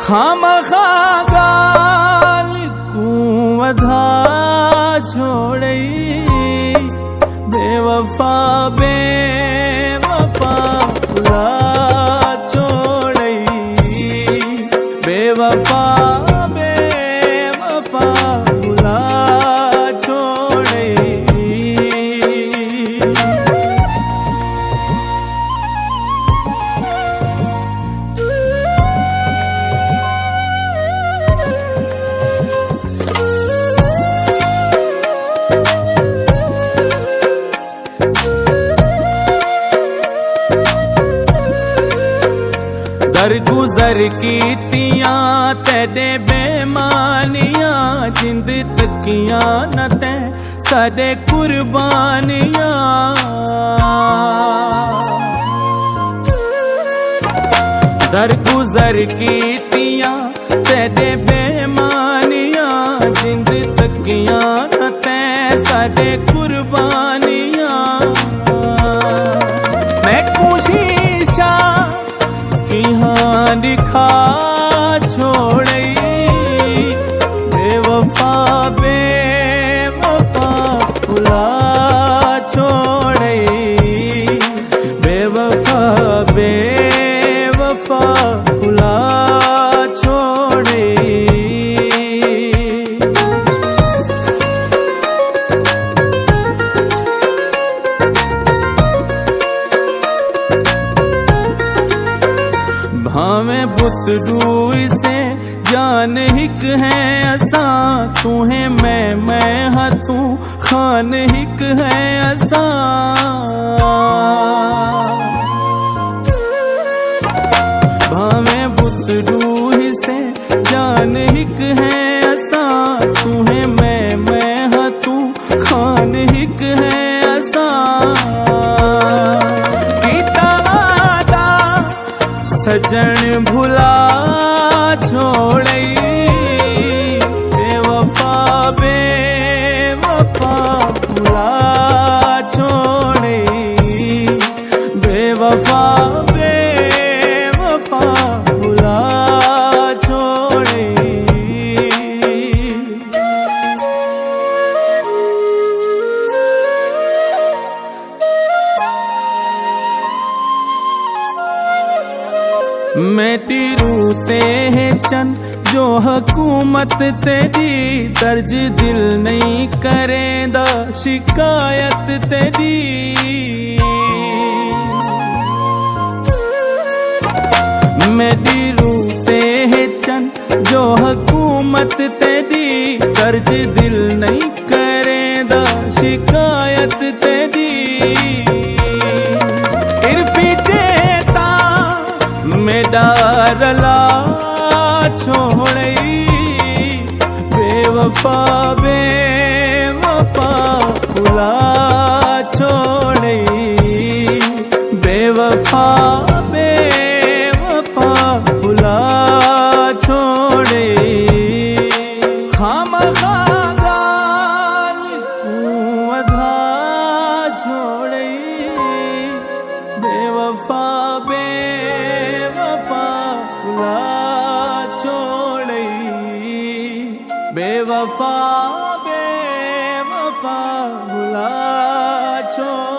खामखा गाल कुवधा छोड़ई बेवफा बेवफा भुला छोड़ई बेवफा बेवफा भुला छोड़ई। दरगुजर कीतियां तेरे बेमानियां जिंद तकियां न ते साडे कुर्बानियां। दरगुजर कीतियां तेरे बेमानियां जिंद तकियां न ते साडे कुर्बानियां। मैं कोशिशा दिखा छोड़ई बेवफा बेवफा भुला छोड़ई बेवफा बेवफा भुला छोड़ई। भावें बुतडू से जान हिक है असा तू है मैं हाँ तू खान हिक है असा। भावें बुतडू से जान हिक है असा तू है मैं हाँ तू खान हिक है असा। सजन भुला छोड़ई बेवफा बेवफा भुला छोड़ई बेवफा बेवफा भुला छोड़ई। मेरी रूते हैं चन जो हुकूमत तेरी दर्ज दिल नहीं करेंदा शिकायत तेरी। मेरी रूते हैं चन जो हुकूमत तेरी दर्ज दिल नहीं करेंदा शिकायत तेरी। रला छोड़ई बेवफा बेवफा भुला छोड़ई बेवफा बेवफा भुला छोड़ई। खामखा गाल कुवधा छोड़ई बेवफा बेवफा भुला छोड़ई बेवफा बेवफा भुला छोड़ई।